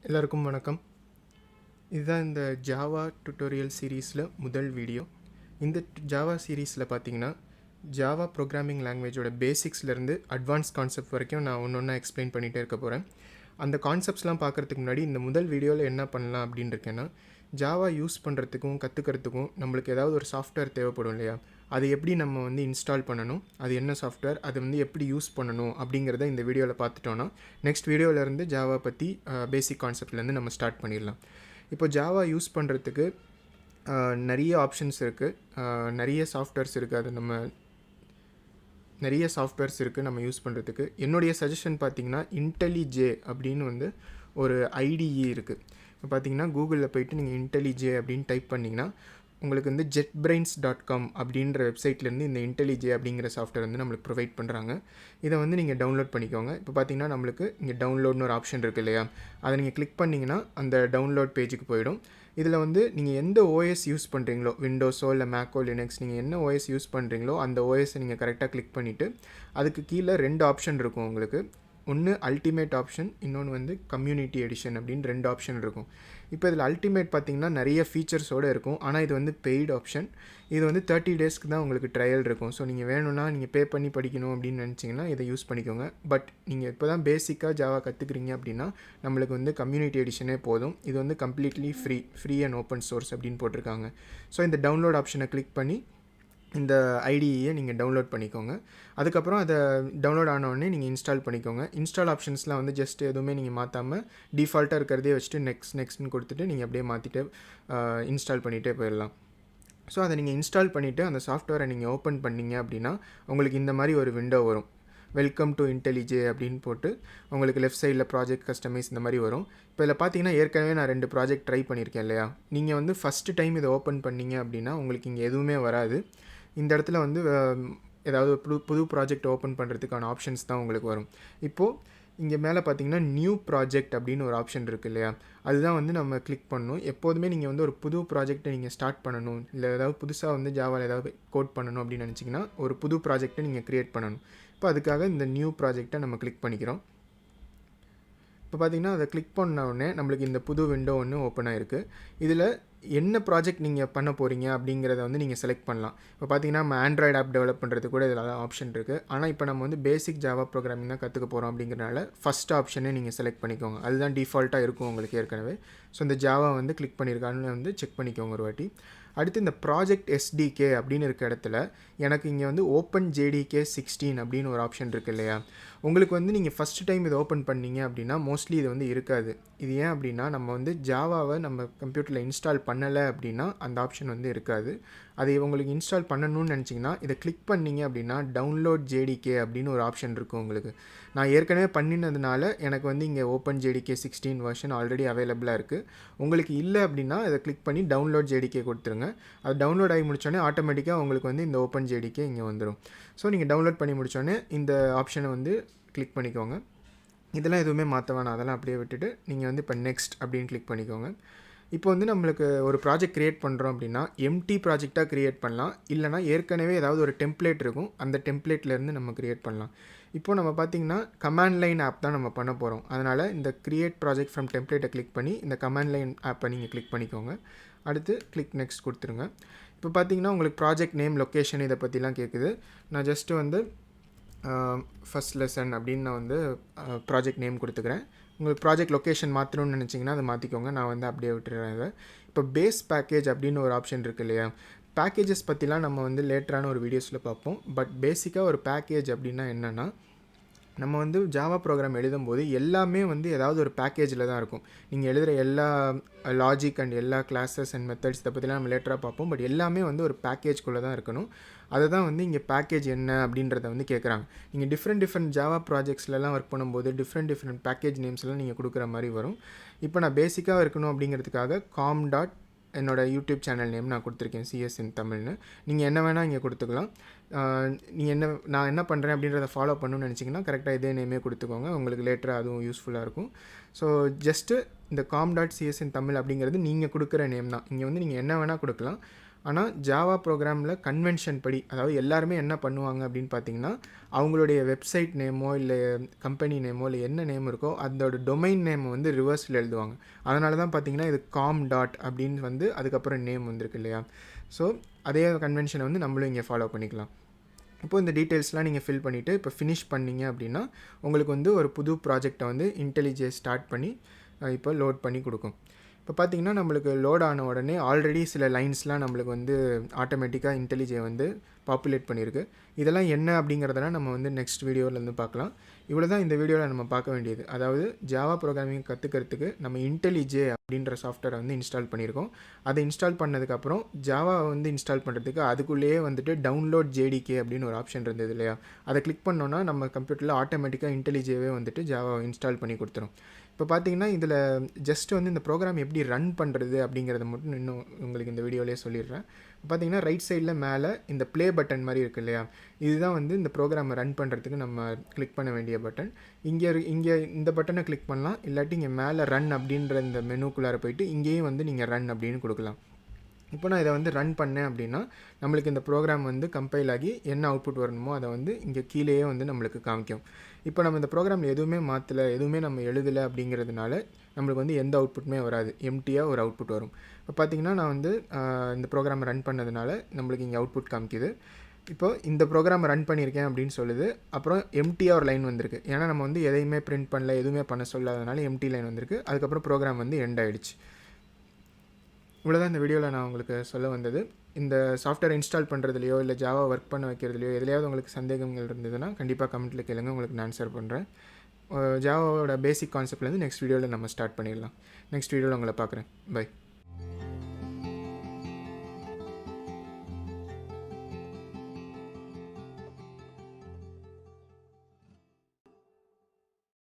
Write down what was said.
எல்லாருக்கும் வணக்கம். இதுதான் இந்த ஜாவா டுட்டோரியல் சீரீஸில் முதல் வீடியோ. இந்த ஜாவா சீரீஸில் பார்த்தீங்கன்னா ஜாவா ப்ரோக்ராமிங் லாங்குவேஜோட பேசிக்ஸ்லேருந்து அட்வான்ஸ் கான்செப்ட் வரைக்கும் நான் ஒன்று ஒன்றா எக்ஸ்பிளைன் பண்ணிகிட்டே இருக்க போகிறேன். அந்த கான்செப்ட்ஸ்லாம் பார்க்குறதுக்கு முன்னாடி இந்த முதல் வீடியோவில் என்ன பண்ணலாம் அப்படின்னு இருக்கேன்னா, ஜாவா யூஸ் பண்ணுறதுக்கும் கற்றுக்கிறதுக்கும் நம்மளுக்கு ஏதாவது ஒரு சாஃப்ட்வேர் தேவைப்படும் இல்லையா, அது எப்படி நம்ம வந்து இன்ஸ்டால் பண்ணணும், அது என்ன சாஃப்ட்வேர், அதை வந்து எப்படி யூஸ் பண்ணணும் அப்படிங்கிறத இந்த வீடியோவில் பார்த்துட்டோன்னா நெக்ஸ்ட் வீடியோவிலேருந்து ஜாவா பற்றி பேசிக் கான்செப்ட்லேருந்து நம்ம ஸ்டார்ட் பண்ணிடலாம். இப்போ ஜாவா யூஸ் பண்ணுறதுக்கு நிறைய ஆப்ஷன்ஸ் இருக்குது, நிறைய சாஃப்ட்வேர்ஸ் இருக்குது. நிறைய சாஃப்ட்வேர்ஸ் இருக்குது நம்ம யூஸ் பண்ணுறதுக்கு. என்னுடைய சஜஷன் பார்த்திங்கன்னா IntelliJ அப்படின்னு வந்து ஒரு IDE இருக்குது. இப்போ பார்த்தீங்கன்னா கூகுளில் போய்ட்டு நீங்கள் IntelliJ அப்படின்னு டைப் பண்ணிங்கன்னா உங்களுக்கு வந்து jetbrains.com அப்படின்ற வெப்சைட்லேருந்து இந்த IntelliJ அப்படிங்கிற சாஃப்ட்வேர் வந்து நம்மளுக்கு ப்ரொவைட் பண்ணுறாங்க. இதை வந்து நீங்கள் டவுன்லோட் பண்ணிக்கோங்க. இப்போ பார்த்தீங்கன்னா நம்மளுக்கு இங்கே டவுன்லோட்னு ஒரு ஆப்ஷன் இருக்குது இல்லையா, அதை நீங்கள் கிளிக் பண்ணிங்கன்னா அந்த டவுன்லோட் பேஜுக்கு போயிடும். இதில் வந்து நீங்கள் எந்த OS யூஸ் பண்ணுறீங்களோ, விண்டோஸோ இல்லை மேக்கோ லினக்ஸ், நீங்கள் என்ன OS யூஸ் பண்ணுறீங்களோ அந்த OSயை நீங்கள் கரெக்டாக கிளிக் பண்ணிவிட்டு அதுக்கு கீழே 2 ஆப்ஷன் இருக்கும் உங்களுக்கு. ஒன்று அல்டிமேட் ஆப்ஷன், இன்னொன்று வந்து கம்யூனிட்டி எடிஷன் அப்படின்னு 2 ஆப்ஷன் இருக்கும். இப்போ இதில் அல்டிமேட் பார்த்திங்கன்னா நிறைய ஃபீச்சர்ஸோடு இருக்கும், ஆனால் இது வந்து பெய்டு ஆப்ஷன். இது வந்து 30 டேஸ்க்கு தான் உங்களுக்கு ட்ரையல் இருக்கும். ஸோ நீங்கள் வேணும்னா நீங்கள் பே பண்ணி படிக்கணும் அப்படின்னு நினச்சிங்கன்னா இதை யூஸ் பண்ணிக்கோங்க. பட் நீங்கள் இப்போ தான் பேசிக்காக ஜாவா கற்றுக்குறீங்க அப்படின்னா நம்மளுக்கு வந்து கம்யூனிட்டி எடிஷனே போதும். இது வந்து completely free and open source அப்படின்னு போட்டிருக்காங்க. ஸோ இந்த டவுன்லோட் ஆப்ஷனை கிளிக் பண்ணி இந்த ஐடியை நீங்கள் டவுன்லோட் பண்ணிக்கோங்க. அதுக்கப்புறம் அதை டவுன்லோட் ஆனவுடனே நீங்கள் இன்ஸ்டால் பண்ணிக்கோங்க. இன்ஸ்டால் ஆப்ஷன்ஸ்லாம் வந்து ஜஸ்ட் எதுவுமே நீங்கள் மாற்றாமல் டிஃபால்ட்டாக இருக்கிறதே வச்சுட்டு நெக்ஸ்ட்னு கொடுத்துட்டு நீங்கள் அப்படியே மாற்றிட்டு இன்ஸ்டால் பண்ணிகிட்டே போயிடலாம். ஸோ அதை நீங்கள் இன்ஸ்டால் பண்ணிவிட்டு அந்த சாஃப்ட்வேரை நீங்கள் ஓப்பன் பண்ணிங்க அப்படின்னா உங்களுக்கு இந்த மாதிரி ஒரு விண்டோ வரும். வெல்கம் டு IntelliJ அப்படின்னு போட்டு உங்களுக்கு லெஃப்ட் சைடில் ப்ராஜெக்ட் கஸ்டமைஸ் இந்த மாதிரி வரும். இப்போ இதில் பார்த்தீங்கன்னா ஏற்கனவே நான் 2 ப்ராஜெக்ட் ட்ரை பண்ணியிருக்கேன் இல்லையா. நீங்கள் வந்து ஃபஸ்ட்டு டைம் இதை ஓப்பன் பண்ணிங்க அப்படின்னா உங்களுக்கு இங்கே எதுவுமே வராது. இந்த இடத்துல வந்து ஏதாவது புது ப்ராஜெக்ட் ஓப்பன் பண்ணுறதுக்கான ஆப்ஷன்ஸ் தான் உங்களுக்கு வரும். இப்போது இங்கே மேலே பார்த்தீங்கன்னா நியூ ப்ராஜெக்ட் அப்படின்னு ஒரு ஆப்ஷன் இருக்குது இல்லையா, அதுதான் வந்து நம்ம கிளிக் பண்ணணும். எப்போதுமே நீங்கள் வந்து ஒரு புது ப்ராஜெக்ட்டை நீங்கள் ஸ்டார்ட் பண்ணணும், இல்லை ஏதாவது புதுசாக வந்து ஜாவாவில் ஏதாவது கோட் பண்ணணும் அப்படின்னு நினச்சிங்கன்னா ஒரு புது ப்ராஜெக்ட்டை நீங்கள் க்ரியேட் பண்ணணும். இப்போ அதுக்காக இந்த நியூ ப்ராஜெக்டை நம்ம கிளிக் பண்ணிக்கிறோம். இப்போ பார்த்திங்கன்னா அதை கிளிக் பண்ண உடனே நம்மளுக்கு இந்த புது விண்டோ ஒன்று ஓப்பன் ஆகிருக்கு. இதில் என்ன ப்ராஜெக்ட் நீங்கள் பண்ண போகிறீங்க அப்படிங்கிறத வந்து நீங்கள் செலக்ட் பண்ணலாம். இப்போ பார்த்தீங்கன்னா நம்ம ஆண்ட்ராய்டு ஆப் டெவலப் பண்ணுறது கூட இதில் ஆப்ஷன் இருக்குது. ஆனால் இப்போ நம்ம வந்து பேசிக் ஜாவா ப்ரோக்ராமிங் தான் கற்றுக்க போகிறோம் அப்படிங்கிறனால ஃபஸ்ட் ஆப்ஷனே நீங்கள் செலக்ட் பண்ணிக்கோங்க. அதுதான் டிஃபால்ட்டாக இருக்கும் உங்களுக்கு ஏற்கனவே. ஸோ இந்த ஜாவா வந்து கிளிக் பண்ணியிருக்கான்னு வந்து செக் பண்ணிக்கோங்க ஒரு வாட்டி. அடுத்து இந்த ப்ராஜெக்ட் SDK அப்படின்னு இருக்க இடத்துல எனக்கு இங்கே வந்து OpenJDK 16 அப்படின்னு ஒரு ஆப்ஷன் இருக்குது இல்லையா. உங்களுக்கு வந்து நீங்கள் ஃபஸ்ட்டு டைம் இதை ஓப்பன் பண்ணீங்க அப்படின்னா மோஸ்ட்லி இது வந்து இருக்காது. இது ஏன் அப்படின்னா நம்ம வந்து ஜாவாவை நம்ம கம்ப்யூட்டரில் இன்ஸ்டால் பண்ணலை அப்படின்னா அந்த ஆப்ஷன் வந்து இருக்காது. அதை உங்களுக்கு இன்ஸ்டால் பண்ணணும்னு நினச்சிங்கன்னா இதை கிளிக் பண்ணிங்க அப்படின்னா டவுன்லோட் JDK அப்படின்னு ஒரு ஆப்ஷன் இருக்கும் உங்களுக்கு. நான் ஏற்கனவே பண்ணினதுனால எனக்கு வந்து இங்கே OpenJDK 16 வெர்ஷன் ஆல்ரெடி அவைலபிளாக இருக்குது. உங்களுக்கு இல்லை அப்படின்னா இதை கிளிக் பண்ணி டவுன்லோட் JDK கொடுத்துருங்க. அது டவுன்லோட் ஆகி முடித்தோடனே ஆட்டோமேட்டிக்காக உங்களுக்கு வந்து இந்த OpenJDK இங்கே வந்துடும். ஸோ நீங்கள் டவுன்லோட் பண்ணி முடித்தோடனே இந்த ஆப்ஷனை வந்து கிளிக் பண்ணிக்கோங்க. இதெல்லாம் எதுவுமே மாற்ற வேணாம், அதெல்லாம் அப்படியே விட்டுட்டு நீங்கள் வந்து இப்போ நெக்ஸ்ட் அப்படின்னு கிளிக் பண்ணிக்கோங்க. இப்போ வந்து நம்மளுக்கு ஒரு ப்ராஜெக்ட் க்ரியேட் பண்ணுறோம் அப்படின்னா எம்டி ப்ராஜெக்டாக க்ரியேட் பண்ணலாம், இல்லைனா ஏற்கனவே ஏதாவது ஒரு டெம்ப்ளேட் இருக்கும் அந்த டெம்ப்ளேட்லேருந்து நம்ம க்ரியேட் பண்ணலாம். இப்போது நம்ம பார்த்திங்கன்னா கமாண்ட் லைன் ஆப் தான் நம்ம பண்ண போகிறோம். அதனால் இந்த க்ரியேட் ப்ராஜெக்ட் ஃப்ரம் டெம்ப்ளேட்டை கிளிக் பண்ணி இந்த கமாண்ட் லைன் ஆப்பை நீங்கள் கிளிக் பண்ணிக்கோங்க. அடுத்து கிளிக் நெக்ஸ்ட் கொடுத்துருங்க. இப்போ பார்த்திங்கன்னா உங்களுக்கு ப்ராஜெக்ட் நேம், லொக்கேஷன் இதை பற்றிலாம் கேட்குது. நான் ஜஸ்ட்டு வந்து ஃபஸ்ட் லெசன் அப்படின்னு நான் வந்து ப்ராஜெக்ட் நேம் கொடுத்துக்கிறேன். உங்களுக்கு ப்ராஜெக்ட் லொக்கேஷன் மாற்றணும்னு நினச்சிங்கன்னா அதை மாற்றிக்கோங்க. நான் வந்து அப்படியே விட்டுறேன் இதை. இப்போ பேஸ் பேக்கேஜ் அப்படின்னு ஒரு ஆப்ஷன் இருக்குது இல்லையா. பேக்கேஜஸ் பற்றிலாம் நம்ம வந்து லேட்டரான ஒரு வீடியோஸில் பார்ப்போம். பட் பேசிக்காக ஒரு பேக்கேஜ் அப்படின்னா என்னென்னா, நம்ம வந்து ஜாவா ப்ரோக்ராம் எழுதும்போது எல்லாமே வந்து ஏதாவது ஒரு பேக்கேஜில் தான் இருக்கும். நீங்கள் எழுதுகிற எல்லா லாஜிக் அண்ட் எல்லா கிளாஸஸ் அண்ட் மெத்தட்ஸ் இதை பற்றிலாம் நம்ம லேட்டராக பார்ப்போம். பட் எல்லாமே வந்து ஒரு பேக்கேஜ்குள்ளே தான் இருக்கணும். அதை தான் வந்து இங்கே பேக்கேஜ் என்ன அப்படின்றத வந்து கேட்குறாங்க. நீங்கள் டிஃப்ரெண்ட் ஜாவா ப்ராஜெக்ட்ஸ்லாம் ஒர்க் பண்ணும்போது டிஃப்ரெண்ட் பேக்கேஜ் நேம்ஸ்லாம் நீங்கள் கொடுக்குற மாதிரி வரும். இப்போ நான் பேசிக்காக இருக்கணும் அப்படிங்கிறதுக்காக என்னோடய யூடியூப் சேனல் நேம் நான் கொடுத்துருக்கேன் CS in தமிழ்னு. நீங்கள் என்ன வேணால் இங்கே கொடுத்துக்கலாம். நான் என்ன பண்ணுறேன் அப்படின்றத ஃபாலோ பண்ணணும்னு நினச்சிங்கன்னா கரெக்டாக இதே நேமே கொடுத்துக்கோங்க. உங்களுக்கு லேட்டராக அதுவும் யூஸ்ஃபுல்லாக இருக்கும். ஸோ ஜஸ்ட்டு இந்த com.cs in தமிழ் அப்படிங்கிறது நீங்கள் கொடுக்குற நேம் தான். இங்கே வந்து நீங்கள் என்ன வேணால் கொடுக்கலாம். ஆனால் ஜாவா ப்ரோக்ராமில் கன்வென்ஷன் படி, அதாவது எல்லாருமே என்ன பண்ணுவாங்க அப்படின்னு பார்த்தீங்கன்னா, அவங்களுடைய வெப்சைட் நேமோ இல்லை கம்பெனி நேமோ இல்லை என்ன நேம் இருக்கோ அதோட டொமைன் நேம் வந்து ரிவர்ஸில் எழுதுவாங்க. அதனால தான் பார்த்தீங்கன்னா இது காம் டாட் அப்படின்னு வந்து அதுக்கப்புறம் நேம் வந்திருக்கு இல்லையா. ஸோ அதே கன்வென்ஷனை வந்து நம்மளும் இங்கே ஃபாலோ பண்ணிக்கலாம். இப்போது இந்த டீட்டெயில்ஸ்லாம் நீங்கள் ஃபில் பண்ணிவிட்டு இப்போ ஃபினிஷ் பண்ணிங்க அப்படின்னா உங்களுக்கு வந்து ஒரு புது ப்ராஜெக்டை வந்து இன்டெலிஜே ஸ்டார்ட் பண்ணி இப்போ லோட் பண்ணி கொடுக்கும். இப்போ பார்த்தீங்கன்னா நம்மளுக்கு லோட் ஆன உடனே ஆல்ரெடி சில லைன்ஸ்லாம் நம்மளுக்கு வந்து ஆட்டோமேட்டிக்காக இன்டெலிஜே வந்து பாப்புலேட் பண்ணியிருக்கு. இதெல்லாம் என்ன அப்படிங்கிறதெல்லாம் நம்ம வந்து நெக்ஸ்ட் வீடியோவிலேருந்து பார்க்கலாம். இவ்வளோ தான் இந்த வீடியோவில் நம்ம பார்க்க வேண்டியது. அதாவது ஜாவா ப்ரோக்ராமிங் கற்றுக்கிறதுக்கு நம்ம இன்டெலிஜே அப்படின்ற சாஃப்ட்வேரை வந்து இன்ஸ்டால் பண்ணியிருக்கோம். அதை இன்ஸ்டால் பண்ணதுக்கப்புறம் ஜாவா வந்து இன்ஸ்டால் பண்ணுறதுக்கு அதுக்குள்ளேயே வந்துட்டு டவுன்லோட் ஜேடிகே அப்படின்னு ஒரு ஆப்ஷன் இருந்தது இல்லையா. அதை கிளிக் பண்ணோன்னா நம்ம கம்ப்யூட்டரில் ஆட்டோமேட்டிக்காக இன்டெலிஜேவே வந்துட்டு ஜாவா இன்ஸ்டால் பண்ணி கொடுத்துரும். இப்போ பார்த்தீங்கன்னா இதில் ஜஸ்ட் வந்து இந்த ப்ரோக்ராம் எப்படி ரன் பண்ணுறது அப்படிங்கிறத மட்டும் இன்னும் உங்களுக்கு இந்த வீடியோலேயே சொல்லிடுறேன். பார்த்தீங்கன்னா ரைட் சைடில் மேலே இந்த ப்ளே பட்டன் மாதிரி இருக்குது இல்லையா, இதுதான் வந்து இந்த ப்ரோக்ராமை ரன் பண்ணுறதுக்கு நம்ம கிளிக் பண்ண வேண்டிய பட்டன். இங்கே இந்த பட்டனை கிளிக் பண்ணலாம், இல்லாட்டி இங்கே மேலே ரன் அப்படின்ற இந்த மெனுக்குள்ளார போயிட்டு இங்கேயும் வந்து நீங்கள் ரன் அப்படின்னு கொடுக்கலாம். இப்போ நான் இதை வந்து ரன் பண்ணேன் அப்படின்னா நம்மளுக்கு இந்த ப்ரோக்ராம் வந்து கம்பைல் ஆகி என்ன அவுட்புட் வரணுமோ அதை வந்து இங்கே கீழேயே வந்து நம்மளுக்கு காமிக்கும். இப்போ நம்ம இந்த ப்ரோக்ராமில் எதுவுமே மாற்றலை, எதுவுமே நம்ம எழுதலை அப்படிங்கிறதுனால நம்மளுக்கு வந்து எந்த அவுட்புட்டுமே வராது, எம்டியாக ஒரு அவுட்புட் வரும். இப்போ பார்த்திங்கன்னா நான் வந்து இந்த ப்ரோக்ராமை ரன் பண்ணதுனால நம்மளுக்கு இங்கே அவுட்புட் காமிக்குது. இப்போ இந்த ப்ரோக்ராம் ரன் பண்ணியிருக்கேன் அப்படின்னு சொல்லுது. அப்புறம் எம்டியாக ஒரு லைன் வந்திருக்கு, ஏன்னா நம்ம வந்து எதையுமே பிரிண்ட் பண்ணல, எதுவுமே பண்ண சொல்லாதனால எம்டி லைன் வந்திருக்கு. அதுக்கப்புறம் ப்ரோக்ராம் வந்து எண்ட் ஆகிடுச்சு. இவ்வளோதான் இந்த வீடியோவில் நான் உங்களுக்கு சொல்ல வந்தது. இந்த சாஃப்ட்வேர் இன்ஸ்டால் பண்ணுறதுலையோ இல்லை ஜாவா ஒர்க் பண்ண வைக்கிறதுலையோ எதுலையாவது உங்களுக்கு சந்தேகங்கள் இருந்ததுன்னா கண்டிப்பாக கமெண்ட்டில் கேளுங்க, உங்களுக்கு நான் ஆன்சர் பண்ணுறேன். ஜாவாவோட பேசிக் கான்செப்ட்லேருந்து நெக்ஸ்ட் வீடியோவில் நம்ம ஸ்டார்ட் பண்ணிடலாம். நெக்ஸ்ட் வீடியோவில் உங்களை பார்க்குறேன். பை.